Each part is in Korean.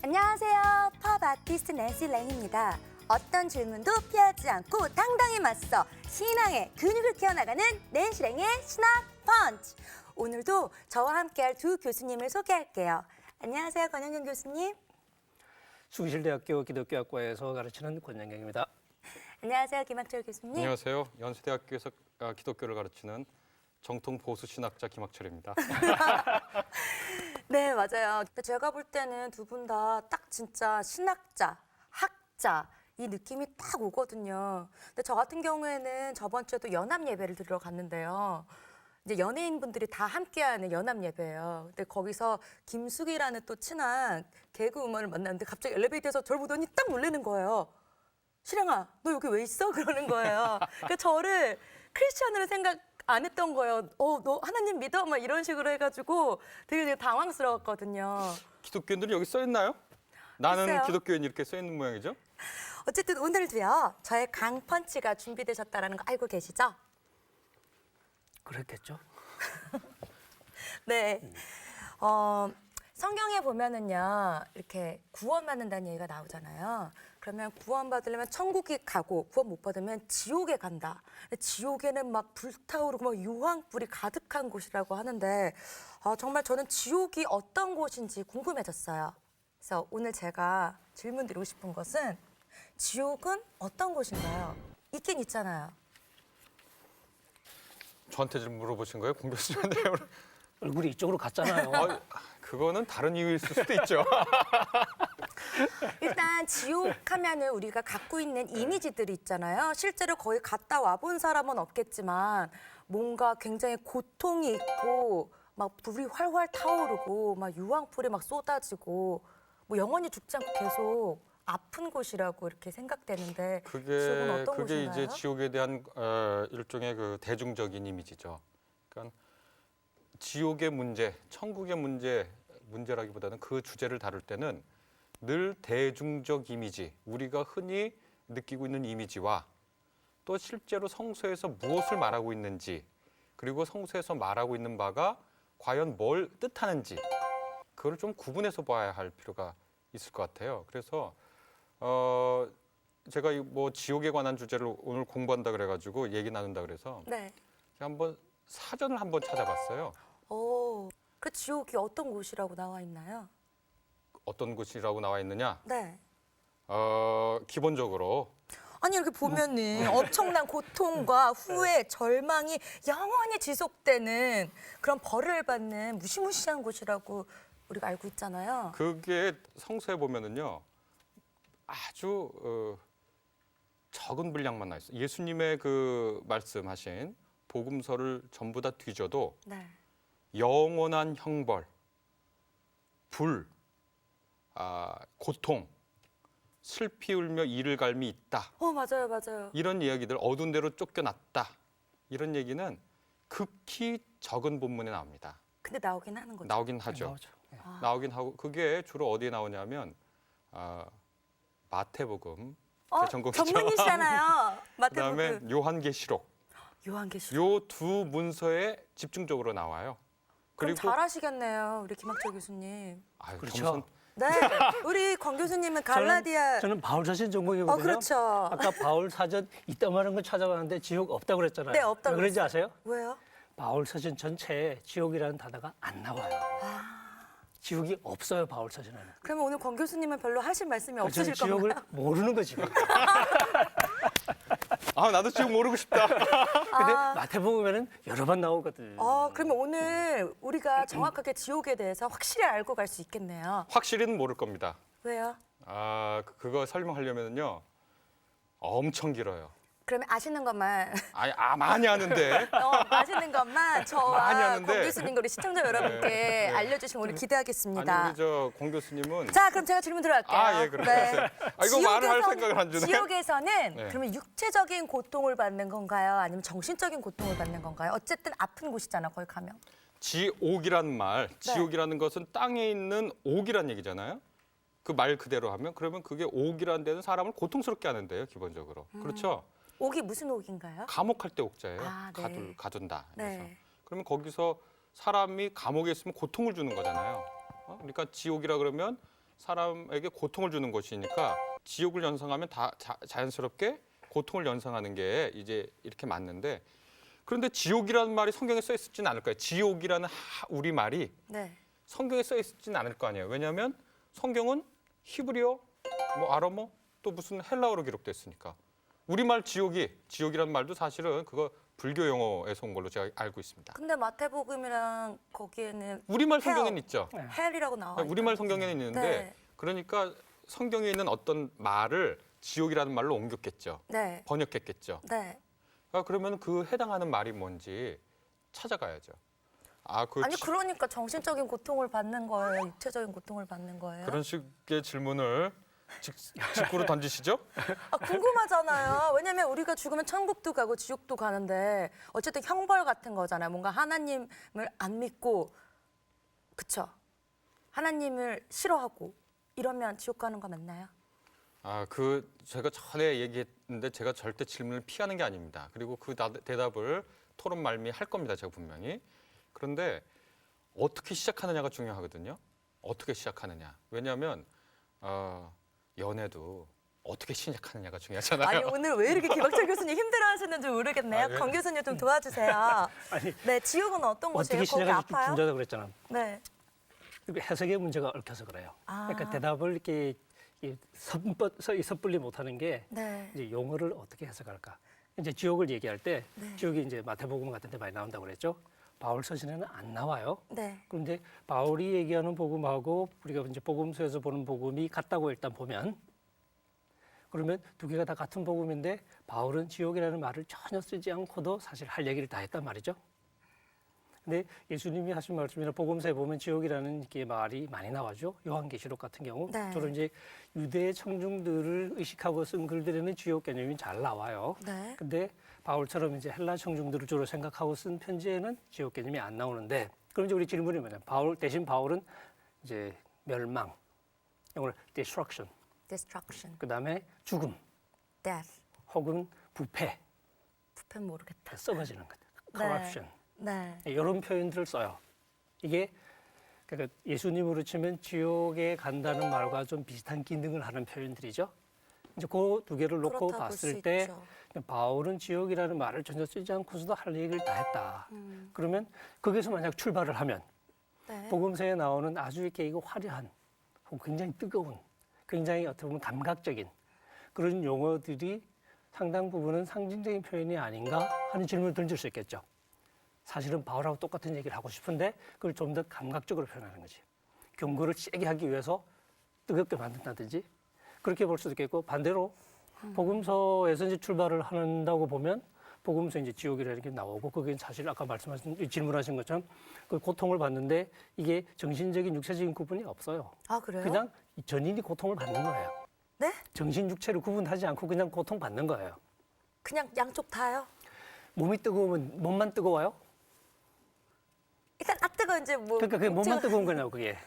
안녕하세요. 팝 아티스트 낸시 랭입니다. 어떤 질문도 피하지 않고 당당히 맞서 신앙의 근육을 키워나가는 낸시 랭의 신학 펀치. 오늘도 저와 함께할 두 교수님을 소개할게요. 안녕하세요, 권영경 교수님. 숭실대학교 기독교학과에서 가르치는 권영경입니다. 안녕하세요, 김학철 교수님. 안녕하세요. 연세대학교에서 기독교를 가르치는 정통 보수 신학자 김학철입니다. 네, 맞아요. 제가 볼 때는 두 분 다 딱 진짜 신학자, 학자 이 느낌이 딱 오거든요. 근데 저 같은 경우에는 저번 주에도 연합 예배를 드리러 갔는데요. 이제 연예인분들이 다 함께하는 연합 예배예요. 근데 거기서 김숙이라는 또 친한 개그우먼을 만났는데 갑자기 엘리베이터에서 저를 보더니 딱 놀라는 거예요. 실행아, 너 여기 왜 있어? 그러는 거예요. 그러니까 저를 크리스천으로 생각 안 했던 거예요. 너 하나님 믿어? 막 이런 식으로 해가지고 되게 당황스러웠거든요. 기독교인들이 여기 써 있나요? 나는 글쎄요. 기독교인 이렇게 써 있는 모양이죠? 어쨌든 오늘도요. 저의 강펀치가 준비되셨다는 거 알고 계시죠? 그렇겠죠? 네. 성경에 보면은요. 이렇게 구원받는다는 얘기가 나오잖아요. 그러면 구원받으려면 천국에 가고 구원 못 받으면 지옥에 간다. 근데 지옥에는 막 불타오르고 막 유황불이 가득한 곳이라고 하는데 정말 저는 지옥이 어떤 곳인지 궁금해졌어요. 그래서 오늘 제가 질문 드리고 싶은 것은 지옥은 어떤 곳인가요? 있긴 있잖아요. 저한테 좀 물어보신 거예요? 공 교수님한테? 얼굴이 이쪽으로 갔잖아요. 그거는 다른 이유일 수도 있죠. 일단 지옥 하면은 우리가 갖고 있는 이미지들이 있잖아요. 실제로 거의 갔다 와본 사람은 없겠지만 뭔가 굉장히 고통이 있고 막 불이 활활 타오르고 막 유황불이 막 쏟아지고 뭐 영원히 죽지 않고 계속 아픈 곳이라고 이렇게 생각되는데 지옥은 어떤 그게 곳인가요? 이제 지옥에 대한 일종의 그 대중적인 이미지죠. 그러니까 지옥의 문제, 천국의 문제라기보다는 그 주제를 다룰 때는 늘 대중적 이미지, 우리가 흔히 느끼고 있는 이미지와 또 실제로 성서에서 무엇을 말하고 있는지, 그리고 성서에서 말하고 있는 바가 과연 뭘 뜻하는지, 그걸 좀 구분해서 봐야 할 필요가 있을 것 같아요. 그래서 제가 뭐 지옥에 관한 주제를 오늘 공부한다 그래가지고 얘기 나눈다 그래서 네. 한번 사전을 한번 찾아봤어요. 그 지옥이 어떤 곳이라고 나와 있나요? 어떤 곳이라고 나와 있느냐? 네. 기본적으로 아니 이렇게 보면은 엄청난 고통과 후회, 절망이 영원히 지속되는 그런 벌을 받는 무시무시한 곳이라고 우리가 알고 있잖아요. 그게 성서에 보면은요 아주 적은 분량만 나 있어요. 예수님의 그 말씀하신 복음서를 전부 다 뒤져도 네. 영원한 형벌, 불, 고통, 슬피 울며 이를 갈미 있다. 맞아요, 맞아요. 이런 이야기들, 어두운 데로 쫓겨났다. 이런 얘기는 극히 적은 본문에 나옵니다. 근데 나오긴 하는 거죠. 나오긴 하죠. 나오죠. 네. 나오긴 하고 그게 주로 어디에 나오냐면 마태복음, 제 전공이죠. 전문이시잖아요. 그다음에 마태복음. 요한계시록. 요한계시록. 요 두 문서에 집중적으로 나와요. 그럼 잘하시겠네요, 우리 김학철 교수님. 아유, 그렇죠. 겸손. 네, 우리 권 교수님은 갈라디아. 저는 바울 사전 전공이거든요. 그렇죠. 아까 바울 사전 있다마는 거 찾아봤는데 지옥 없다고 그랬잖아요. 네, 없다고 왜 그런지 아세요? 왜요? 바울 사전 전체에 지옥이라는 단어가 안 나와요. 지옥이 없어요, 바울 사전에는. 그러면 오늘 권 교수님은 별로 하실 말씀이 저는 없으실 지옥을 건가요? 모르는 거지. 근데 나도 지금 모르고 싶다. 마태복음에는 여러 번 나오거든. 그러면 오늘 우리가 정확하게 지옥에 대해서 확실히 알고 갈 수 있겠네요. 확실히는 모를 겁니다. 왜요? 그거 설명하려면요 엄청 길어요. 그러면 아시는 것만 많이 아는데. 아시는 것만 많이 저와 하는데. 권 교수님과 우리 시청자 여러분께 네. 알려주시면 우리 기대하겠습니다. 아니 우리 저공 교수님은 자, 그럼 제가 질문 들어갈게요. 예, 그래요. 이거 말을 할 생각을 안 주네. 지옥에서는 네. 그러면 육체적인 고통을 받는 건가요? 아니면 정신적인 고통을 받는 건가요? 어쨌든 아픈 곳이잖아, 거기 가면. 지옥이란 말, 지옥이라는 것은 땅에 있는 옥이란 얘기잖아요. 그 말 그대로 하면 그러면 그게 옥이라는 데는 사람을 고통스럽게 하는데요, 기본적으로. 그렇죠? 옥이 무슨 옥인가요? 감옥할 때 옥자예요. 네. 가둔다. 그래서. 네. 그러면 거기서 사람이 감옥에 있으면 고통을 주는 거잖아요. 그러니까 지옥이라 그러면 사람에게 고통을 주는 것이니까 지옥을 연상하면 다 자연스럽게 고통을 연상하는 게 이제 이렇게 맞는데 그런데 지옥이라는 말이 성경에 써 있지는 않을 거예요. 지옥이라는 우리 말이 네. 성경에 써 있지는 않을 거 아니에요. 왜냐하면 성경은 히브리어, 뭐 아람어, 또 무슨 헬라어로 기록됐으니까. 우리말 지옥이라는 말도 사실은 그거 불교 용어에서 온 걸로 제가 알고 있습니다. 근데 마태복음이랑 거기에는 우리말 헬. 성경에는 있죠. 헬이라고 나와 있다. 우리말 성경에는 있는데 네. 그러니까 성경에 있는 어떤 말을 지옥이라는 말로 옮겼겠죠. 네. 번역했겠죠. 네. 그러면 그 해당하는 말이 뭔지 찾아가야죠. 아니 그러니까 정신적인 고통을 받는 거예요. 육체적인 고통을 받는 거예요. 그런 식의 질문을 직구로 던지시죠? 궁금하잖아요. 왜냐면 우리가 죽으면 천국도 가고 지옥도 가는데 어쨌든 형벌 같은 거잖아요. 뭔가 하나님을 안 믿고 그쵸? 하나님을 싫어하고 이러면 지옥 가는 거 맞나요? 제가 전에 얘기했는데 제가 절대 질문을 피하는 게 아닙니다. 그리고 그 대답을 토론 말미에 할 겁니다. 제가 분명히. 그런데 어떻게 시작하느냐가 중요하거든요. 어떻게 시작하느냐. 왜냐하면 연애도 어떻게 시작하느냐가 중요하잖아요. 아니 오늘 왜 이렇게 김학철 교수님 힘들어하시는지 모르겠네요. 왜? 강 교수님 좀 도와주세요. 아니, 네, 지옥은 어떤 곳이에요? 어떻게 거기 시작할지 아파요? 준다고 그랬잖아. 네. 그리고 해석의 문제가 얽혀서 그래요. 아. 그러니까 대답을 이렇게 섣불리 못하는 게 네. 이제 용어를 어떻게 해석할까. 이제 지옥을 얘기할 때 네. 지옥이 이제 마태복음 같은 데 많이 나온다고 그랬죠. 바울 서신에는 안 나와요. 네. 그런데 바울이 얘기하는 복음하고 우리가 이제 복음서에서 보는 복음이 같다고 일단 보면 그러면 두 개가 다 같은 복음인데 바울은 지옥이라는 말을 전혀 쓰지 않고도 사실 할 얘기를 다 했단 말이죠. 근데 예수님이 하신 말씀이나 복음서에 보면 지옥이라는 게 말이 많이 나와죠. 요한계시록 같은 경우 네. 주로 이제 유대 청중들을 의식하고 쓴 글들에는 지옥 개념이 잘 나와요. 네. 근데 바울처럼 이제 헬라 청중들을 주로 생각하고 쓴 편지에는 지옥 개념이 안 나오는데 그럼 이제 우리 질문이 뭐냐? 대신 바울은 이제 멸망, 영어로 destruction, destruction, 그다음에 죽음, death. 혹은 부패, 부패는 모르겠다. 썩어지는 것, corruption. 네. 이런 표현들을 써요. 이게 그러니까 예수님으로 치면 지옥에 간다는 말과 좀 비슷한 기능을 하는 표현들이죠. 이제 그 두 개를 놓고 그렇다고 볼수 봤을 때 있죠. 바울은 지옥이라는 말을 전혀 쓰지 않고서도 할 얘기를 다 했다. 그러면 거기서 만약 출발을 하면 네. 복음서에 나오는 아주 이렇게 이거 화려한, 혹은 굉장히 뜨거운, 굉장히 어떻게 보면 감각적인 그런 용어들이 상당 부분은 상징적인 표현이 아닌가 하는 질문을 던질 수 있겠죠. 사실은 바울하고 똑같은 얘기를 하고 싶은데 그걸 좀 더 감각적으로 표현하는 거지. 경고를 세게 하기 위해서 뜨겁게 만든다든지 그렇게 볼 수도 있겠고 반대로 복음서에서 이제 출발을 한다고 보면 복음서 이제 지옥이라는 게 나오고 그게 사실 아까 말씀하신 질문하신 것처럼 그 고통을 받는데 이게 정신적인 육체적인 구분이 없어요. 아 그래요? 그냥 전인이 고통을 받는 거예요. 네? 정신 육체를 구분하지 않고 그냥 고통 받는 거예요. 그냥 양쪽 다요? 몸이 뜨거우면 몸만 뜨거워요? 일단 뜨거 이제 뭐. 그러니까 그게 몸만 제가- 뜨거운 거냐고 그게.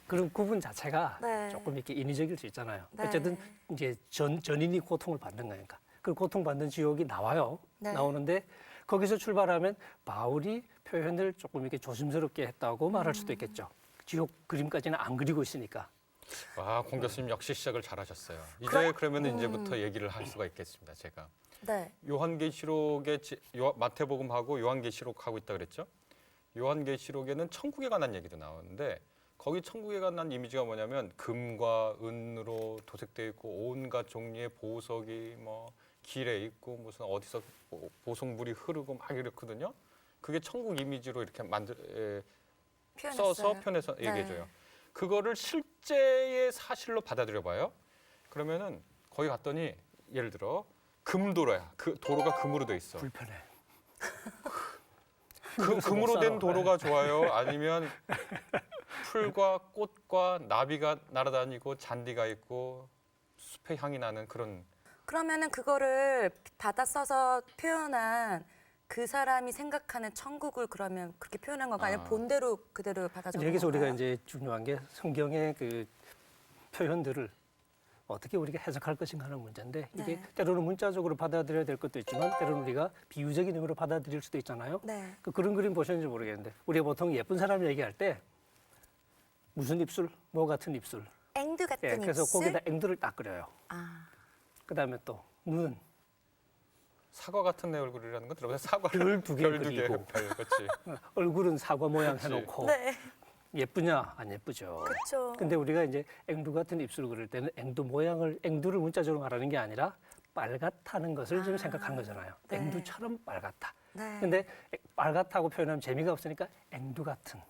그런 구분 자체가 네. 조금 이렇게 인위적일 수 있잖아요. 네. 어쨌든 이제 전인이 고통을 받는 거니까. 그 고통받는 지옥이 나와요. 네. 나오는데 거기서 출발하면 바울이 표현을 조금 이렇게 조심스럽게 했다고 말할 수도 있겠죠. 지옥 그림까지는 안 그리고 있으니까. 공 교수님 역시 시작을 잘하셨어요. 이제 그러면 이제부터 얘기를 할 수가 있겠습니다. 제가 네. 요한계시록에 마태복음하고 요한계시록하고 있다 그랬죠. 요한계시록에는 천국에 관한 얘기도 나오는데 거기 천국에 관한 이미지가 뭐냐면 금과 은으로 도색되어 있고 온갖 종류의 보석이 뭐 길에 있고 무슨 어디서 보석물이 흐르고 막 이렇거든요. 그게 천국 이미지로 이렇게 써서 표현해서 네. 얘기해줘요. 그거를 실제의 사실로 받아들여 봐요. 그러면은 거기 갔더니 예를 들어 금도로야. 그 도로가 금으로 돼 있어. 불편해. 금으로 된 도로가 좋아요? 아니면 풀과 꽃과 나비가 날아다니고 잔디가 있고 숲의 향이 나는 그런. 그러면은 그거를 받아 써서 표현한 그 사람이 생각하는 천국을 그러면 그렇게 표현한 건가 아니면 본대로 그대로 받아 적은 여기서 우리가 건가요? 이제 중요한 게 성경의 그 표현들을 어떻게 우리가 해석할 것인가 하는 문제인데 이게 네. 때로는 문자적으로 받아들여야 될 것도 있지만 때로는 우리가 비유적인 의미로 받아들일 수도 있잖아요. 네. 그런 그림 보셨는지 모르겠는데 우리가 보통 예쁜 사람 얘기할 때 무슨 입술? 뭐 같은 입술. 앵두 같은 예, 그래서 입술. 거기다 앵두를 딱 그려요. 아, 그다음에 또 눈, 사과 같은 내 얼굴이라는 건 들어보세요. 사과를 별 두 개 별두 개, 그리고. 별, 그렇지. 얼굴은 사과 모양 그치. 해놓고 네, 예쁘냐? 안 예쁘죠. 그렇죠. 근데 우리가 이제 앵두 같은 입술을 그릴 때는 앵두 모양을 앵두를 문자적으로 말하는 게 아니라 빨갛다는 것을 지금 생각하는 거잖아요. 네. 앵두처럼 빨갛다. 네. 근데 빨갛다고 표현하면 재미가 없으니까 앵두 같은.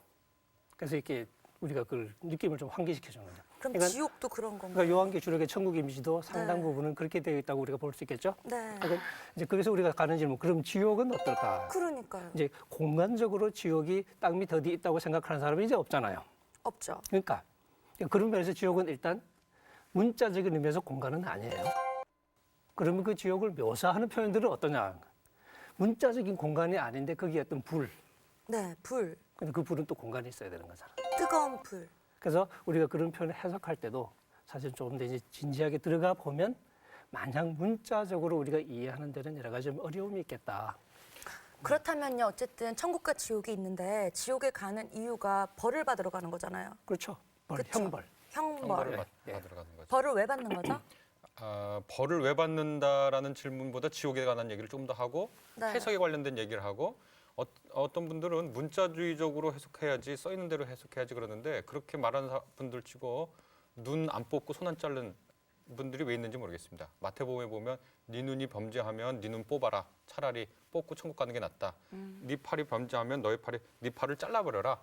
그래서 이렇게 우리가 그 느낌을 좀 환기시켜 주는 거죠. 그럼 그러니까- 지옥도 그런 건가요? 그러니까 요한계 주력의 천국 이미지도 상당 네. 부분은 그렇게 되어 있다고 우리가 볼 수 있겠죠. 네. 그러니까 이제 거기서 우리가 가는 질문, 그럼 지옥은 어떨까? 그러니까요. 이제 공간적으로 지옥이 땅 밑 어디 있다고 생각하는 사람이 이제 없잖아요. 없죠. 그러니까 그런 면에서 지옥은 일단 문자적인 의미에서 공간은 아니에요. 그러면 그 지옥을 묘사하는 표현들은 어떠냐? 문자적인 공간이 아닌데 거기에 어떤 불. 네, 불. 근데 그 불은 또 공간이 있어야 되는 거잖아. 뜨거운 불. 그래서 우리가 그런 표현을 해석할 때도 사실 조금 더 이제 진지하게 들어가 보면 마냥 문자적으로 우리가 이해하는 데는 여러 가지 좀 어려움이 있겠다. 그렇다면요, 어쨌든 천국과 지옥이 있는데 지옥에 가는 이유가 벌을 받으러 가는 거잖아요. 그렇죠. 벌, 그쵸. 형벌. 형벌. 형벌을 예. 받으러 가는 거죠. 벌을 왜 받는 거죠? 벌을 왜 받는다라는 질문보다 지옥에 관한 얘기를 좀 더 하고 네. 해석에 관련된 얘기를 하고 어떤 분들은 문자주의적으로 해석해야지 써 있는 대로 해석해야지 그러는데 그렇게 말하는 분들 치고 눈 안 뽑고 손 안 자른 분들이 왜 있는지 모르겠습니다. 마태복음에 보면 네 눈이 범죄하면 네 눈 뽑아라. 차라리 뽑고 천국 가는 게 낫다. 네 팔이 범죄하면 너의 팔이 네 팔을 잘라버려라.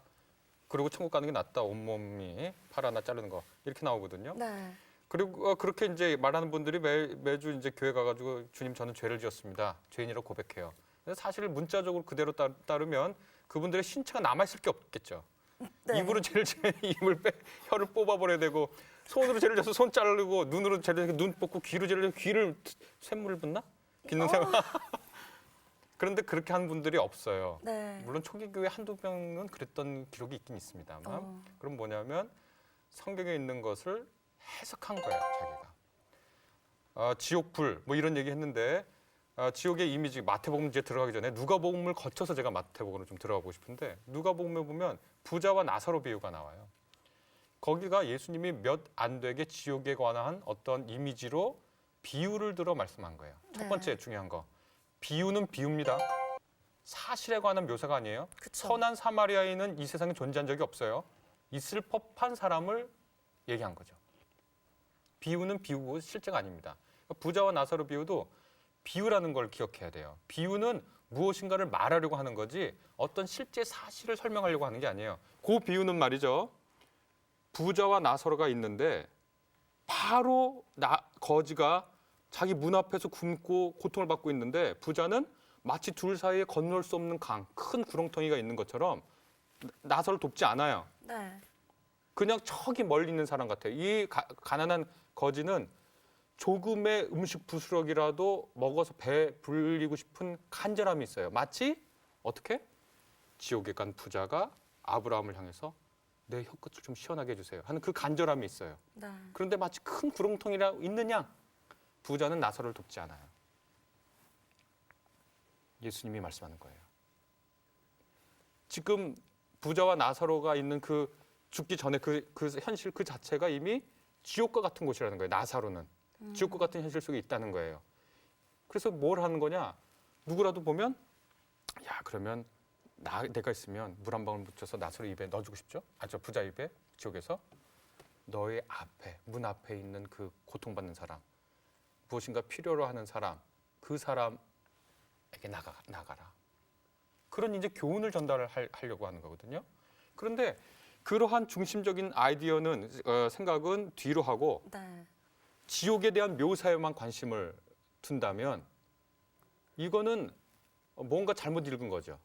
그리고 천국 가는 게 낫다. 온몸이 팔 하나 자르는 거 이렇게 나오거든요. 네. 그리고 그렇게 이제 말하는 분들이 매주 이제 교회 가가지고 주님 저는 죄를 지었습니다. 죄인이라고 고백해요. 근데 사실 문자적으로 그대로 따르면 그분들의 신체가 남아 있을 게 없겠죠. 네. 입으로 죄를 지면 입을 혀를 뽑아버려야 되고 손으로 죄를 져서 손 자르고 눈으로 죄를 져서 눈 뽑고 귀로 죄를 져서 귀를 쇳물을 붓나? 빚는 셈. 그런데 그렇게 하는 분들이 없어요. 네. 물론 초기 교회 한두 명은 그랬던 기록이 있긴 있습니다만 어. 그럼 뭐냐면 성경에 있는 것을 해석한 거예요, 자기가. 지옥 불 뭐 이런 얘기 했는데 지옥의 이미지 마태복음 이제 들어가기 전에 누가복음을 거쳐서 제가 마태복음으로 좀 들어가고 싶은데 누가복음에 보면 부자와 나사로 비유가 나와요. 거기가 예수님이 몇 안 되게 지옥에 관한 어떤 이미지로 비유를 들어 말씀한 거예요. 첫 네. 번째 중요한 거. 비유는 비유입니다. 사실에 관한 묘사가 아니에요. 그쵸. 선한 사마리아인은 이 세상에 존재한 적이 없어요. 있을 법한 사람을 얘기한 거죠. 비유는 비유고 실제가 아닙니다. 부자와 나사로 비유도 비유라는 걸 기억해야 돼요. 비유는 무엇인가를 말하려고 하는 거지 어떤 실제 사실을 설명하려고 하는 게 아니에요. 그 비유는 말이죠. 부자와 나사로가 있는데 바로 거지가 자기 문 앞에서 굶고 고통을 받고 있는데 부자는 마치 둘 사이에 건널 수 없는 강, 큰 구렁텅이가 있는 것처럼 나사로를 돕지 않아요. 네. 그냥 저기 멀리 있는 사람 같아요. 이 가난한 거지는 조금의 음식 부스러기라도 먹어서 배 불리고 싶은 간절함이 있어요. 마치 어떻게? 지옥에 간 부자가 아브라함을 향해서 내 혀끝을 좀 시원하게 해주세요 하는 그 간절함이 있어요. 네. 그런데 마치 큰 구렁텅이라 있는 양 부자는 나사로를 돕지 않아요. 예수님이 말씀하는 거예요. 지금 부자와 나사로가 있는 그 죽기 전에 그 현실 그 자체가 이미 지옥과 같은 곳이라는 거예요. 나사로는 지옥과 같은 현실 속에 있다는 거예요. 그래서 뭘 하는 거냐? 누구라도 보면 야 그러면 내가 있으면 물 한 방울 묻혀서 나사로 입에 넣어주고 싶죠? 저 부자 입에 지옥에서 너의 앞에 문 앞에 있는 그 고통받는 사람 무엇인가 필요로 하는 사람 그 사람에게 나가라. 그런 이제 교훈을 전달하려고 하는 거거든요. 그런데 그러한 중심적인 아이디어는 생각은 뒤로 하고 네. 지옥에 대한 묘사에만 관심을 둔다면 이거는 뭔가 잘못 읽은 거죠.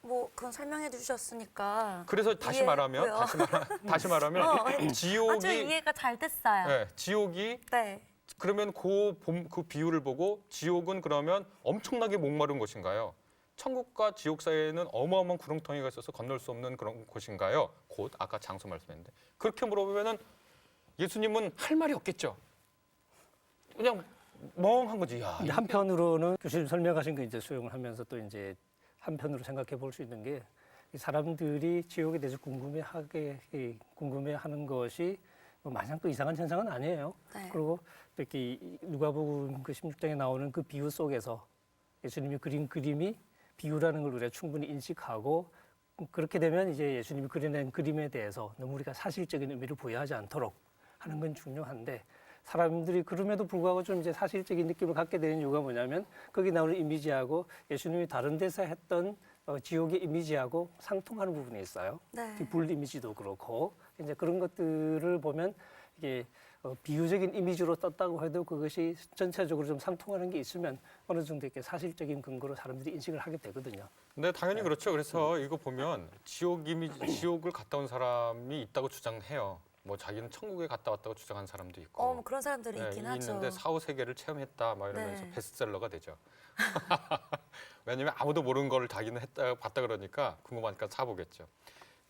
뭐 그건 설명해 주셨으니까. 그래서 다시 이해했고요. 말하면 아주 지옥이 이해가 잘 됐어요. 네, 지옥이 네. 그러면 그 비유를 보고 지옥은 그러면 엄청나게 목마른 곳인가요? 천국과 지옥 사이에는 어마어마한 구렁텅이가 있어서 건널 수 없는 그런 곳인가요? 곧 아까 장소 말씀했는데 그렇게 물어보면은 예수님은 할 말이 없겠죠. 그냥 멍한 거지. 야, 근데 한편으로는 교수님 설명하신 거 이제 수용을 하면서 또 이제 한편으로 생각해 볼 수 있는 게 이 사람들이 지옥에 대해서 궁금해하는 것이 뭐 마냥 또 이상한 현상은 아니에요. 네. 그리고 이렇게 누가복음 그 16장에 나오는 그 비유 속에서 예수님이 그린 그림이 비유라는 걸 우리가 충분히 인식하고 그렇게 되면 이제 예수님이 그려낸 그림에 대해서 너무 우리가 사실적인 의미를 부여하지 않도록 하는 건 중요한데 사람들이 그럼에도 불구하고 좀 이제 사실적인 느낌을 갖게 되는 이유가 뭐냐면 거기 나오는 이미지하고 예수님이 다른 데서 했던 지옥의 이미지하고 상통하는 부분이 있어요. 네. 불 이미지도 그렇고 이제 그런 것들을 보면 이게 비유적인 이미지로 떴다고 해도 그것이 전체적으로 좀 상통하는 게 있으면 어느 정도 이렇게 사실적인 근거로 사람들이 인식을 하게 되거든요. 네, 당연히 그렇죠. 그래서 이거 보면 지옥을 갔다 온 사람이 있다고 주장해요. 뭐 자기는 천국에 갔다 왔다고 주장한 사람도 있고. 뭐 그런 사람들이 있긴 하죠. 있는데 사후 세계를 체험했다, 막 이러면서 네. 베스트셀러가 되죠. 왜냐면 아무도 모르는 걸 자기는 봤다 그러니까 궁금하니까 사보겠죠.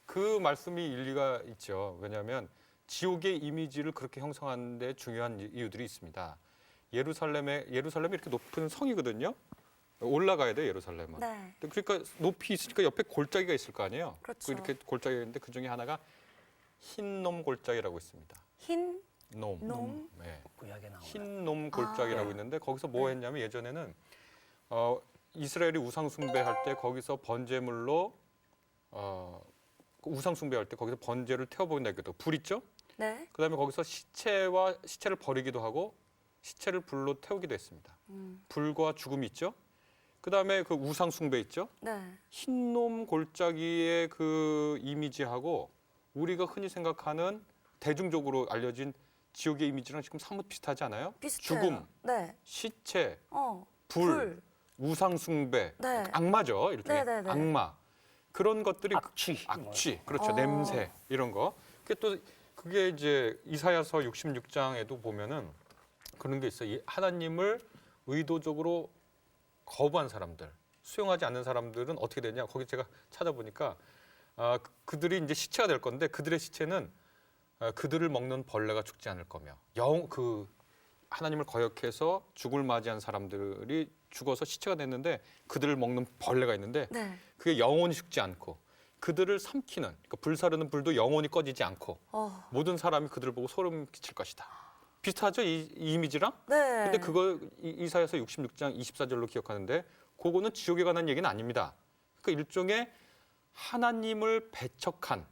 그 말씀이 일리가 있죠. 왜냐하면 지옥의 이미지를 그렇게 형성하는 데 중요한 이유들이 있습니다. 예루살렘이 이렇게 높은 성이거든요. 올라가야 돼, 예루살렘은. 네. 그러니까 높이 있으니까 옆에 골짜기가 있을 거 아니에요. 그렇죠. 이렇게 골짜기가 있는데 그 중에 하나가 흰놈 골짜기라고 있습니다. 흰 놈. 놈? 네. 구약에 나오는. 흰놈 골짜기라고 네. 있는데 거기서 뭐 했냐면 예전에는 이스라엘이 우상 숭배할 때 거기서 번제물로 우상 숭배할 때 거기서 번제를 태워보낸다기도 불 있죠. 네. 그다음에 거기서 시체를 버리기도 하고 시체를 불로 태우기도 했습니다. 불과 죽음이 있죠. 그다음에 그 우상 숭배 있죠. 네. 흰놈 골짜기의 그 이미지하고 우리가 흔히 생각하는 대중적으로 알려진 지옥의 이미지랑 지금 사뭇 비슷하지 않아요? 비슷해요. 죽음, 네. 시체, 불. 불, 우상 숭배, 네. 악마죠. 일종의 네네네. 악마. 그런 것들이 악취. 그렇죠. 냄새 이런 거. 그게 이제 이사야서 66장에도 보면은 그런 게 있어요. 하나님을 의도적으로 거부한 사람들, 수용하지 않는 사람들은 어떻게 되냐? 거기 제가 찾아보니까 그들이 이제 시체가 될 건데 그들의 시체는 그들을 먹는 벌레가 죽지 않을 거며 하나님을 거역해서 죽을 맞이한 사람들이 죽어서 시체가 됐는데 그들을 먹는 벌레가 있는데 네. 그게 영원히 죽지 않고 그들을 삼키는 그러니까 불사르는 불도 영원히 꺼지지 않고 모든 사람이 그들을 보고 소름 끼칠 것이다. 비슷하죠? 이 이미지랑? 네. 근데 그거 이사야서 66장 24절로 기억하는데 그거는 지옥에 관한 얘기는 아닙니다. 그 일종의 하나님을 배척한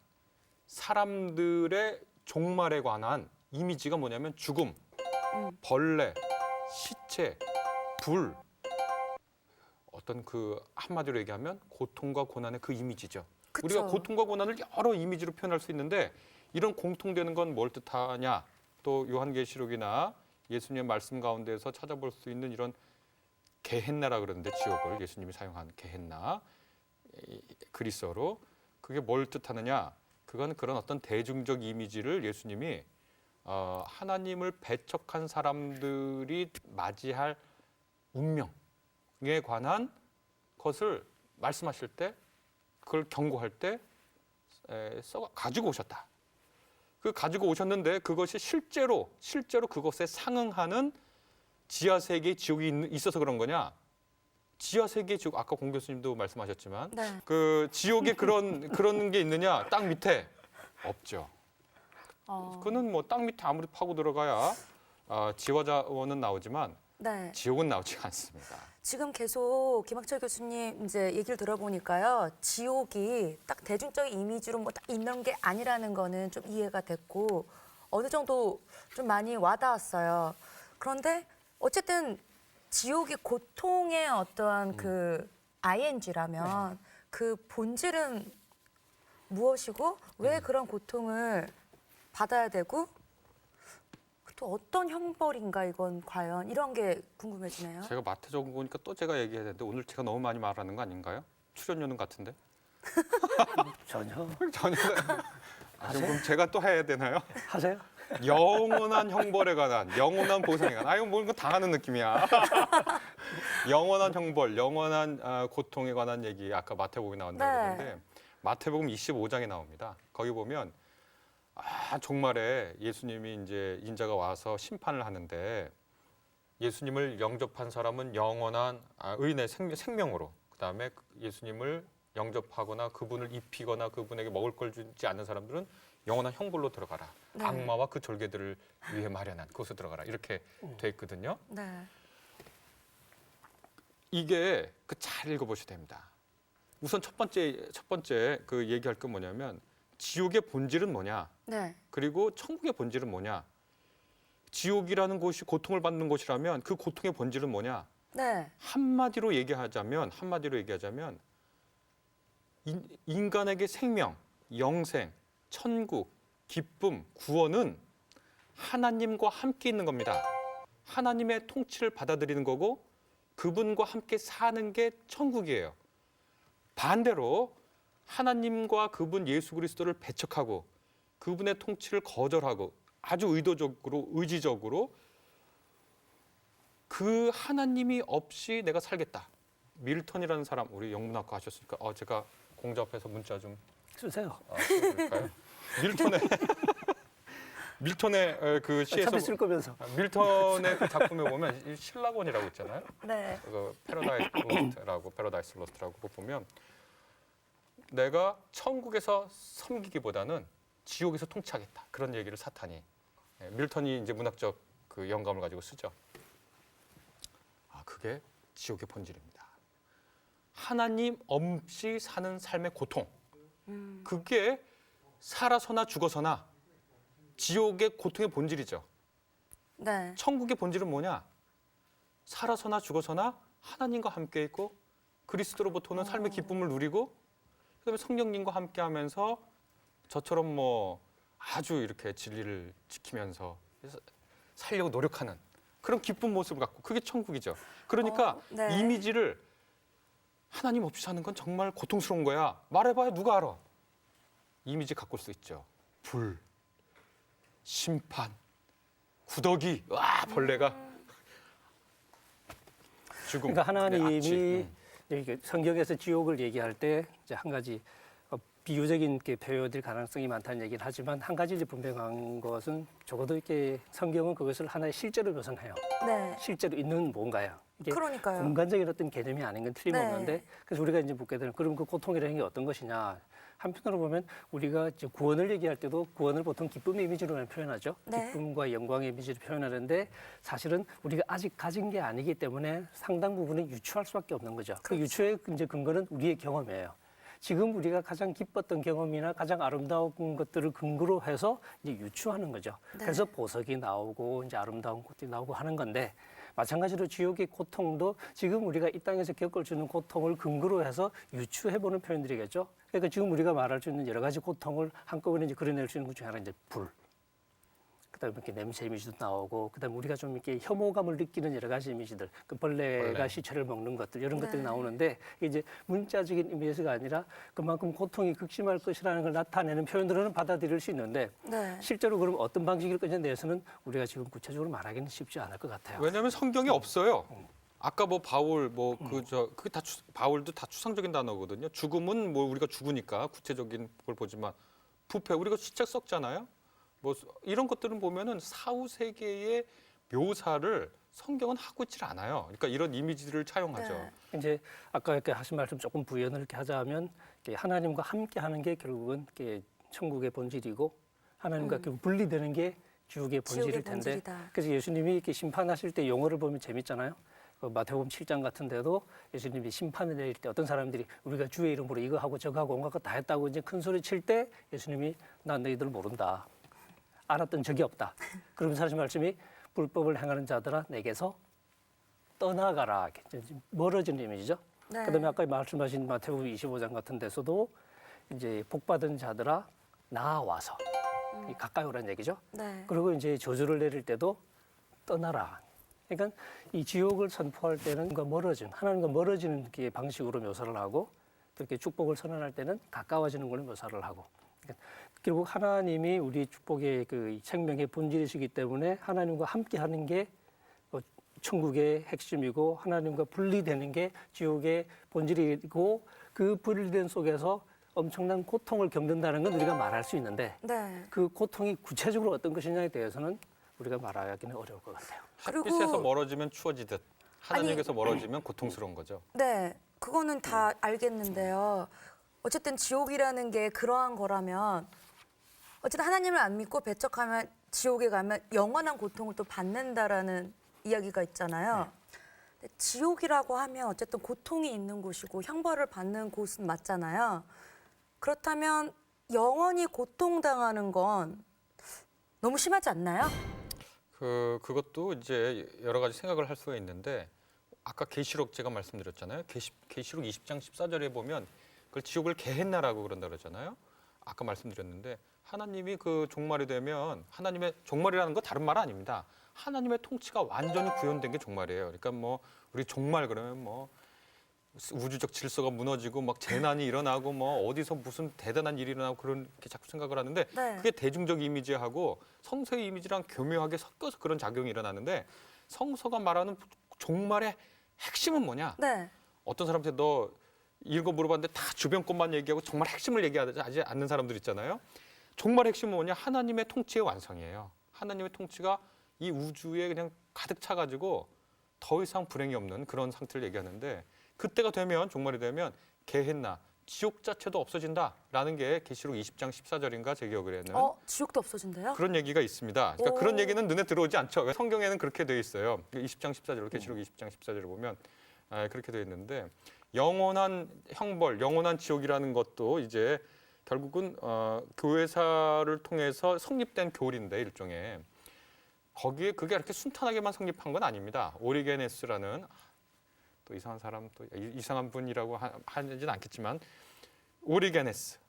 사람들의 종말에 관한 이미지가 뭐냐면 죽음, 벌레, 시체, 불 어떤 그 한마디로 얘기하면 고통과 고난의 그 이미지죠. 그쵸. 우리가 고통과 고난을 여러 이미지로 표현할 수 있는데 이런 공통되는 건 뭘 뜻하냐? 또 요한계시록이나 예수님의 말씀 가운데서 찾아볼 수 있는 이런 게헨나라 그러는데 지옥을 예수님이 사용한 게헨나 그리스어로 그게 뭘 뜻하느냐? 그건 그런 어떤 대중적 이미지를 예수님이 하나님을 배척한 사람들이 맞이할 운명에 관한 것을 말씀하실 때 그걸 경고할 때 가지고 오셨다. 그 가지고 오셨는데 그것이 실제로 그것에 상응하는 지하 세계의 지옥이 있어서 그런 거냐? 지하 세계의 지옥 아까 공 교수님도 말씀하셨지만 네. 그 지옥에 그런 게 있느냐? 땅 밑에 없죠. 그는 뭐 땅 밑에 아무리 파고 들어가야 지화자원은 나오지만 네. 지옥은 나오지 않습니다. 지금 계속 김학철 교수님 이제 얘기를 들어보니까요. 지옥이 딱 대중적인 이미지로 뭐 딱 있는 게 아니라는 거는 좀 이해가 됐고 어느 정도 좀 많이 와닿았어요. 그런데 어쨌든 지옥이 고통의 어떠한 그 ing라면 그 본질은 무엇이고 왜 그런 고통을 받아야 되고 또 어떤 형벌인가 이건 과연 이런 게 궁금해지네요. 제가 마태 적은 거니까 또 제가 얘기해야 되는데 오늘 제가 너무 많이 말하는 거 아닌가요? 출연료는 같은데? 전혀. 전혀. 그럼 제가 또 해야 되나요? 하세요? 영원한 형벌에 관한, 영원한 보상에 관한. 이거 뭔가 당하는 느낌이야. 영원한 형벌, 영원한 고통에 관한 얘기 아까 마태복음에 나온다고 네. 그랬는데 마태복음 25장에 나옵니다. 거기 보면 종말에 예수님이 이제 인자가 와서 심판을 하는데 예수님을 영접한 사람은 영원한 의인의 생명으로 그다음에 예수님을 영접하거나 그분을 입히거나 그분에게 먹을 걸 주지 않는 사람들은 영원한 형벌로 들어가라. 네. 악마와 그 졸개들을 위해 마련한 그곳에 들어가라. 이렇게 돼 있거든요. 네. 이게 그 잘 읽어보셔야 됩니다. 우선 첫 번째 그 얘기할 건 뭐냐면 지옥의 본질은 뭐냐? 네. 그리고 천국의 본질은 뭐냐? 지옥이라는 곳이 고통을 받는 곳이라면 그 고통의 본질은 뭐냐? 네. 한마디로 얘기하자면 인간에게 생명, 영생, 천국, 기쁨, 구원은 하나님과 함께 있는 겁니다. 하나님의 통치를 받아들이는 거고 그분과 함께 사는 게 천국이에요. 반대로 하나님과 그분 예수 그리스도를 배척하고 그분의 통치를 거절하고 아주 의지적으로 그 하나님이 없이 내가 살겠다. 밀턴이라는 사람, 우리 영문학과 하셨으니까 제가 공자 앞에서 문자 좀 쓰세요. 써볼까요? 밀턴의 그 시에서 어차피 쓸 거면서. 밀턴의 그 작품에 보면 이 신라곤이라고 있잖아요. 네. 그 패러다이스 로스트라고 보면 내가 천국에서 섬기기보다는 지옥에서 통치하겠다. 그런 얘기를 사탄이 밀턴이 이제 문학적 그 영감을 가지고 쓰죠. 그게 지옥의 본질입니다. 하나님 없이 사는 삶의 고통. 그게 살아서나 죽어서나 지옥의 고통의 본질이죠. 네. 천국의 본질은 뭐냐? 살아서나 죽어서나 하나님과 함께 있고 그리스도로부터 오는 삶의 기쁨을 누리고 그다음에 성령님과 함께하면서 저처럼 뭐 아주 이렇게 진리를 지키면서 살려고 노력하는 그런 기쁜 모습을 갖고 그게 천국이죠. 그러니까 네. 이미지를 하나님 없이 사는 건 정말 고통스러운 거야. 말해봐야 누가 알아? 이미지 갖고 올 수 있죠. 불, 심판, 구더기, 벌레가 죽음. 그러니까 하나님이 악취. 여기 성경에서 지옥을 얘기할 때 이제 한 가지 비유적인 게 표현될 가능성이 많다는 얘기를 하지만 한 가지 이제 분명한 것은 적어도 이렇게 성경은 그것을 하나의 실제로 묘사해요. 네. 실제로 있는 뭔가요? 이게 그러니까요. 공간적인 어떤 개념이 아닌 건 틀림없는데 네. 그래서 우리가 이제 묻게 되는 그럼 그 고통이라는 게 어떤 것이냐? 한편으로 보면 우리가 이제 구원을 얘기할 때도 구원을 보통 기쁨의 이미지로만 표현하죠. 네. 기쁨과 영광의 이미지로 표현하는데 사실은 우리가 아직 가진 게 아니기 때문에 상당 부분은 유추할 수밖에 없는 거죠. 그 그렇죠. 유추의 이제 근거는 우리의 경험이에요. 지금 우리가 가장 기뻤던 경험이나 가장 아름다운 것들을 근거로 해서 이제 유추하는 거죠. 네. 그래서 보석이 나오고 이제 아름다운 것들이 나오고 하는 건데 마찬가지로 지옥의 고통도 지금 우리가 이 땅에서 겪어주는 고통을 근거로 해서 유추해보는 표현들이겠죠. 그러니까 지금 우리가 말할 수 있는 여러 가지 고통을 한꺼번에 이제 그려낼 수 있는 것 중에 하나가 이제 불. 그다음에 이렇게 냄새 이미지도 나오고, 그다음에 우리가 좀 이렇게 혐오감을 느끼는 여러 가지 이미지들, 그 벌레가 벌레. 시체를 먹는 것들 이런 네. 것들이 나오는데 이제 문자적인 이미지가 아니라 그만큼 고통이 극심할 것이라는 걸 나타내는 표현들은 받아들일 수 있는데 네. 실제로 그럼 어떤 방식일 것에 대해서는 우리가 지금 구체적으로 말하기는 쉽지 않을 것 같아요. 왜냐하면 성경에 없어요. 아까 뭐 바울 그게 다 바울도 다 추상적인 단어거든요. 죽음은 뭐 우리가 죽으니까 구체적인 걸 보지만 부패 우리가 시체 썩잖아요. 뭐 이런 것들은 보면은 사후 세계의 묘사를 성경은 하고 있질 않아요. 그러니까 이런 이미지들을 차용하죠. 네. 이제 아까 이렇게 하신 말씀 조금 부연을 이렇게 하자면 이렇게 하나님과 함께 하는 게 결국은 이렇게 천국의 본질이고 하나님과 결국 분리되는 게 지옥의 본질일 지옥의 텐데 본질이다. 그래서 예수님이 이렇게 심판하실 때 용어를 보면 재밌잖아요. 그 마태복음 7장 같은 데도 예수님이 심판을 내릴 때 어떤 사람들이 우리가 주의 이름으로 이거 하고 저거 하고 온갖 것 다 했다고 이제 큰 소리 칠 때 예수님이 난 너희들 모른다. 알았던 적이 없다. 그러면서 하신 말씀이 불법을 행하는 자들아 내게서 떠나가라. 멀어지는 이미지죠. 네. 그다음에 아까 말씀하신 마태복음 25장 같은 데서도 이제 복 받은 자들아 나와서 가까이 오라는 얘기죠. 네. 그리고 이제 저주를 내릴 때도 떠나라. 그러니까 이 지옥을 선포할 때는 하나님과 멀어지는 게 방식으로 묘사를 하고 또 이렇게 축복을 선언할 때는 가까워지는 걸로 묘사를 하고. 그러니까 결국 하나님이 우리 축복의 그 생명의 본질이시기 때문에 하나님과 함께하는 게 천국의 핵심이고 하나님과 분리되는 게 지옥의 본질이고 그 분리된 속에서 엄청난 고통을 겪는다는 건 우리가 말할 수 있는데 네. 그 고통이 구체적으로 어떤 것이냐에 대해서는 우리가 말하기는 어려울 것 같아요. 햇빛에서 멀어지면 추워지듯 하나님께서 아니, 멀어지면 고통스러운 거죠. 네. 그거는 다 알겠는데요. 어쨌든 지옥이라는 게 그러한 거라면 어쨌든 하나님을 안 믿고 배척하면 지옥에 가면 영원한 고통을 또 받는다라는 이야기가 있잖아요. 근데 지옥이라고 하면 어쨌든 고통이 있는 곳이고 형벌을 받는 곳은 맞잖아요. 그렇다면 영원히 고통당하는 건 너무 심하지 않나요? 그것도 이제 여러 가지 생각을 할 수가 있는데 아까 계시록 제가 말씀드렸잖아요. 계시록 20장 14절에 보면 그걸 지옥을 게헨나라고 그런다 그러잖아요. 아까 말씀드렸는데 하나님이 그 종말이 되면 하나님의 종말이라는 거 다른 말 아닙니다. 하나님의 통치가 완전히 구현된 게 종말이에요. 그러니까 뭐 우리 종말 그러면 뭐 우주적 질서가 무너지고 막 재난이 일어나고 뭐 어디서 무슨 대단한 일이 일어나고 그렇게 자꾸 생각을 하는데 네. 그게 대중적 이미지하고 성서의 이미지랑 교묘하게 섞여서 그런 작용이 일어나는데 성서가 말하는 종말의 핵심은 뭐냐? 네. 어떤 사람한테 너 이거 물어봤는데 다 주변 것만 얘기하고 정말 핵심을 얘기하지 않는 사람들 있잖아요. 종말의 핵심은 뭐냐? 하나님의 통치의 완성이에요. 하나님의 통치가 이 우주에 그냥 가득 차가지고 더 이상 불행이 없는 그런 상태를 얘기하는데 그때가 되면 종말이 되면 게헨나 지옥 자체도 없어진다라는 게 계시록 20장 14절인가 제 기억에는 지옥도 없어진대요? 그런 얘기가 있습니다. 그러니까 오. 그런 얘기는 눈에 들어오지 않죠. 성경에는 그렇게 되어 있어요. 20장 14절, 계시록 20장 14절을 보면 그렇게 되어 있는데 영원한 형벌, 영원한 지옥이라는 것도 이제 결국은 교회사를 통해서 성립된 교리인데 일종의 거기에 그게 이렇게 순탄하게만 성립한 건 아닙니다. 오리게네스라는 또 이상한 사람, 또 이상한 분이라고 하지는 않겠지만 오리게네스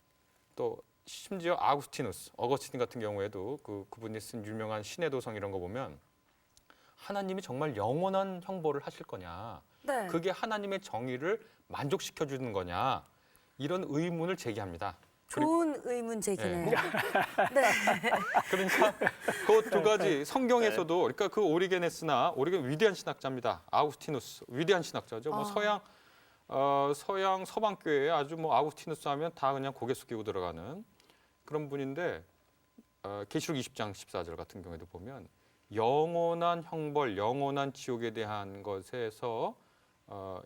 또 심지어 아우구스티누스, 어거스틴 같은 경우에도 그분이 쓴 유명한 신의 도성 이런 거 보면 하나님이 정말 영원한 형벌을 하실 거냐, 네. 그게 하나님의 정의를 만족시켜 주는 거냐 이런 의문을 제기합니다. 좋은 의문 제기네요. 네. 네. 그러니까 그 두 가지 성경에서도 그러니까 그 오리게네스나 오리겐 위대한 신학자입니다. 아우구스티누스 위대한 신학자죠. 뭐 서양 서방 교회에 아주 뭐 아우구스티누스 하면 다 그냥 고개 숙이고 들어가는 그런 분인데 계시록 20장 14절 같은 경우에도 보면 영원한 형벌, 영원한 지옥에 대한 것에서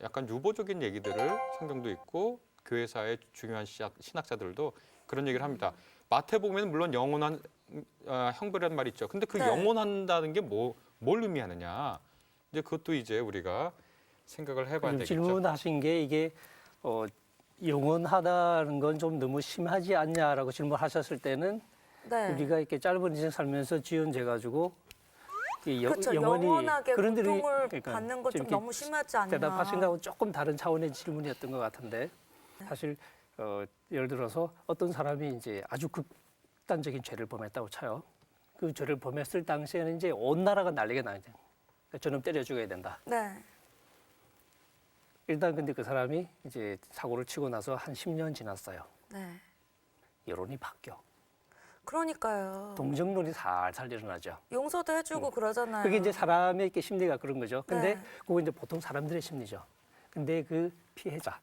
약간 유보적인 얘기들을 성경도 있고 교회사의 중요한 신학자들도 그런 얘기를 합니다. 마태복음에는 물론 영원한 형벌이라는 말이 있죠. 근데 그 네. 영원한다는 게 뭘 의미하느냐? 이제 그것도 이제 우리가 생각을 해봐야 되겠죠. 질문하신 게 이게 영원하다는 건 좀 너무 심하지 않냐라고 질문하셨을 때는 네. 우리가 이렇게 짧은 인생 살면서 지연돼 가지고 그렇죠. 영원히 영원하게 그런 들이 고통을 그러니까 받는 건 좀 이렇게 너무 심하지 않나. 대답하신 거하고 조금 다른 차원의 질문이었던 것 같은데 사실 예를 들어서 어떤 사람이 이제 아주 극단적인 죄를 범했다고 쳐요. 그 죄를 범했을 당시에는 이제 온 나라가 난리가 나죠. 저놈 때려 죽여야 된다. 네. 일단 근데 그 사람이 이제 사고를 치고 나서 한 10년 지났어요. 네. 여론이 바뀌어. 그러니까요. 동정론이 살살 일어나죠. 용서도 해주고 그러잖아요. 그게 이제 사람의 이렇게 심리가 그런 거죠. 근데 네. 그거 이제 보통 사람들의 심리죠. 근데 그 피해자의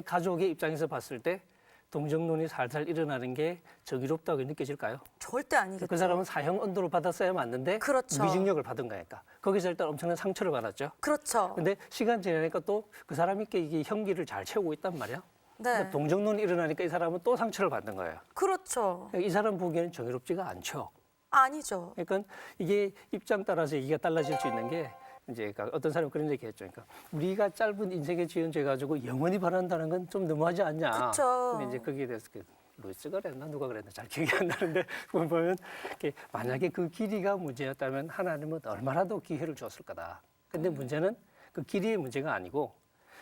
가족의 입장에서 봤을 때 동정론이 살살 일어나는 게 정의롭다고 느껴질까요? 절대 아니겠죠. 그 사람은 사형 언도를 받았어야 맞는데 그렇죠. 무기징역을 받은 거니까 거기서 일단 엄청난 상처를 받았죠. 그렇죠. 근데 시간 지나니까 또 그 사람이 이게 형기를 잘 채우고 있단 말이야. 네. 그러니까 동정론이 일어나니까 이 사람은 또 상처를 받는 거예요. 그렇죠. 이 사람 보기에는 정의롭지가 않죠. 아니죠. 그러니까 이게 입장 따라서 얘기가 달라질 수 있는 게 이제 그러니까 어떤 사람은 그런 얘기했죠. 그러니까 우리가 짧은 인생에 지연돼 가지고 영원히 바란다는 건 좀 너무하지 않냐. 그쵸. 근데 이제 거기에 대해서 루이스가 그랬나 누가 그랬나 잘 기억이 안 나는데 보면 이렇게 만약에 그 길이가 문제였다면 하나님은 얼마나 더 기회를 주었을 거다. 근데 문제는 그 길이의 문제가 아니고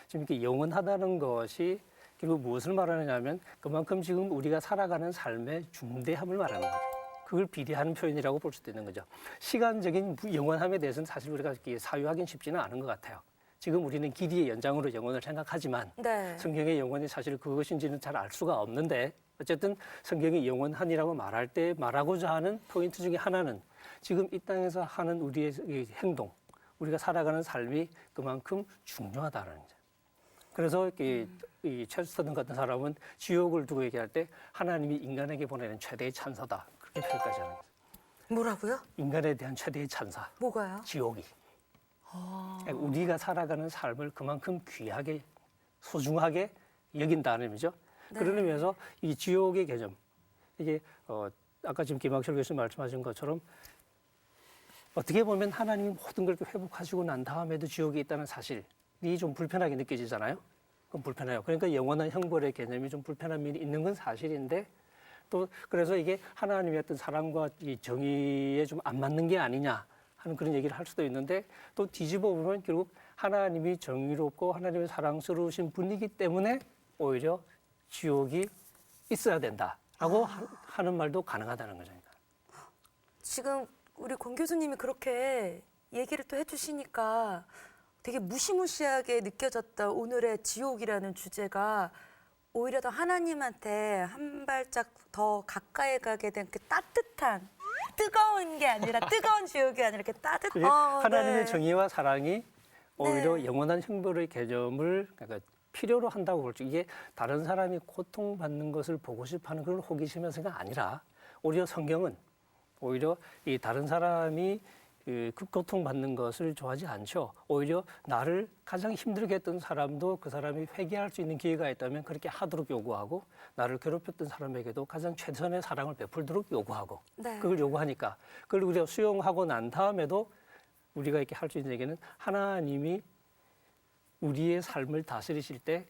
지금 이렇게 영원하다는 것이 결국 무엇을 말하느냐면 그만큼 지금 우리가 살아가는 삶의 중대함을 말하는 거죠. 그걸 비례하는 표현이라고 볼 수도 있는 거죠. 시간적인 영원함에 대해서는 사실 우리가 사유하기는 쉽지는 않은 것 같아요. 지금 우리는 길이의 연장으로 영원을 생각하지만 네. 성경의 영원이 사실 그것인지는 잘 알 수가 없는데 어쨌든 성경이 영원한이라고 말할 때 말하고자 하는 포인트 중에 하나는 지금 이 땅에서 하는 우리의 이 행동, 우리가 살아가는 삶이 그만큼 중요하다는 거죠. 그래서 이 첼스턴 같은 사람은 지옥을 두고 얘기할 때 하나님이 인간에게 보내는 최대의 찬사다. 그렇게 표현까지 하는 거죠. 뭐라고요? 인간에 대한 최대의 찬사, 뭐가요? 지옥이. 그러니까 우리가 살아가는 삶을 그만큼 귀하게 소중하게 여긴다는 의미죠. 네. 그런 의미에서 이 지옥의 개념, 이게 아까 지금 김학철 교수님 말씀하신 것처럼 어떻게 보면 하나님이 모든 걸 회복하시고 난 다음에도 지옥에 있다는 사실이 좀 불편하게 느껴지잖아요. 그건 불편해요. 그러니까 영원한 형벌의 개념이 좀 불편한 면이 있는 건 사실인데 또 그래서 이게 하나님의 어떤 사랑과 이 정의에 좀 안 맞는 게 아니냐 하는 그런 얘기를 할 수도 있는데 또 뒤집어 보면 결국 하나님이 정의롭고 하나님의 사랑스러우신 분이기 때문에 오히려 지옥이 있어야 된다라고 하는 말도 가능하다는 거죠. 지금 우리 권 교수님이 그렇게 얘기를 또 해주시니까 되게 무시무시하게 느껴졌다. 오늘의 지옥이라는 주제가 오히려 더 하나님한테 한 발짝 더 가까이 가게 된 그 따뜻한 뜨거운 게 아니라 뜨거운 지옥이 아니라 이렇게 따뜻한 그게 하나님의 네. 정의와 사랑이 오히려 네. 영원한 형벌의 개념을 그러니까 필요로 한다고 볼수 이게 다른 사람이 고통받는 것을 보고 싶어하는 그런 호기심에서가 아니라 오히려 성경은 오히려 이 다른 사람이 그 고통받는 것을 좋아하지 않죠. 오히려 나를 가장 힘들게 했던 사람도 그 사람이 회개할 수 있는 기회가 있다면 그렇게 하도록 요구하고 나를 괴롭혔던 사람에게도 가장 최선의 사랑을 베풀도록 요구하고 네. 그걸 요구하니까 그걸 우리가 수용하고 난 다음에도 우리가 이렇게 할 수 있는 얘기는 하나님이 우리의 삶을 다스리실 때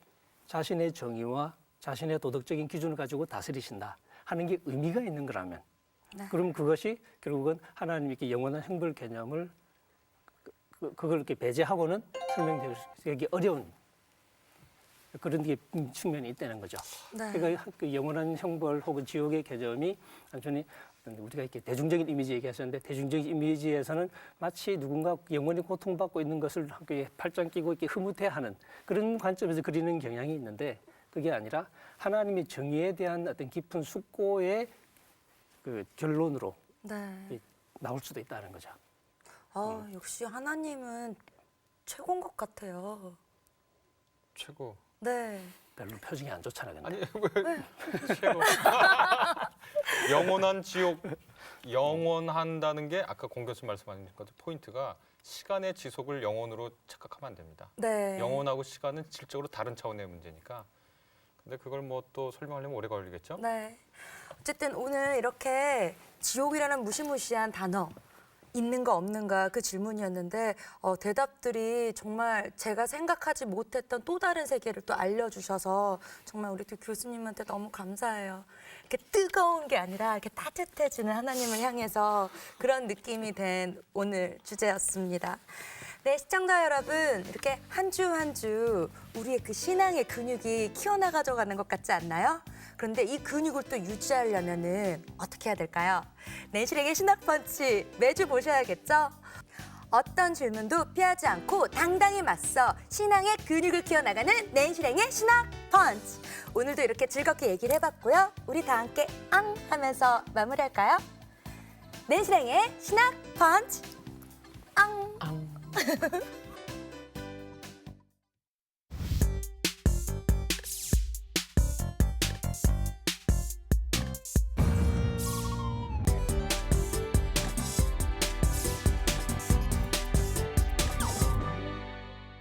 자신의 정의와 자신의 도덕적인 기준을 가지고 다스리신다 하는 게 의미가 있는 거라면 네. 그럼 그것이 결국은 하나님이 이렇게 영원한 형벌 개념을 그걸 이렇게 배제하고는 설명되기 어려운 그런 게 측면이 있다는 거죠. 네. 그러니까 그 영원한 형벌 혹은 지옥의 개념이 단순히 우리가 이렇게 대중적인 이미지 얘기하셨는데 대중적인 이미지에서는 마치 누군가 영원히 고통받고 있는 것을 이렇게 팔짱 끼고 이렇게 흐뭇해하는 그런 관점에서 그리는 경향이 있는데 그게 아니라 하나님의 정의에 대한 어떤 깊은 숙고의 그 결론으로 네. 나올 수도 있다는 거죠. 역시 하나님은 최고인 것 같아요. 최고. 네. 별로 표정이 안 좋잖아요. 근데. 아니 왜 최고. 영원한 지옥, 영원한다는 게 아까 공 교수 말씀하신 것 포인트가 시간의 지속을 영원으로 착각하면 안 됩니다. 네. 영원하고 시간은 질적으로 다른 차원의 문제니까. 근데 그걸 뭐 또 설명하려면 오래 걸리겠죠? 네. 어쨌든 오늘 이렇게 지옥이라는 무시무시한 단어 있는가 없는가 그 질문이었는데 대답들이 정말 제가 생각하지 못했던 또 다른 세계를 또 알려주셔서 정말 우리 두 교수님한테 너무 감사해요. 이렇게 뜨거운 게 아니라 이렇게 따뜻해지는 하나님을 향해서 그런 느낌이 된 오늘 주제였습니다. 네, 시청자 여러분, 이렇게 한 주 한 주 우리의 그 신앙의 근육이 키워나가져 가는 것 같지 않나요? 그런데 이 근육을 또 유지하려면은 어떻게 해야 될까요? 낸실에게 신학펀치 매주 보셔야겠죠? 어떤 질문도 피하지 않고 당당히 맞서 신앙의 근육을 키워나가는 낸실행의 신학펀치. 오늘도 이렇게 즐겁게 얘기를 해봤고요. 우리 다 함께 앙 하면서 마무리할까요? 낸실행의 신학펀치. 앙.